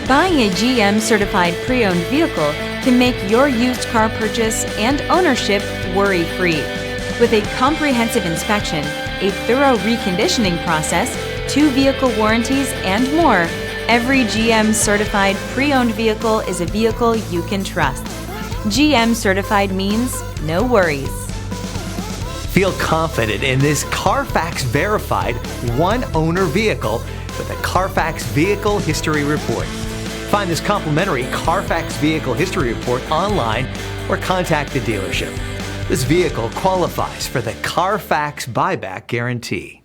Buying a GM certified pre-owned vehicle can make your used car purchase and ownership worry-free. With a comprehensive inspection, a thorough reconditioning process, 2 vehicle warranties, and more, every GM certified pre-owned vehicle is a vehicle you can trust. GM certified means no worries. Feel confident in this Carfax verified one-owner vehicle with a Carfax Vehicle History Report. Find this complimentary Carfax Vehicle History Report online or contact the dealership. This vehicle qualifies for the Carfax Buyback Guarantee.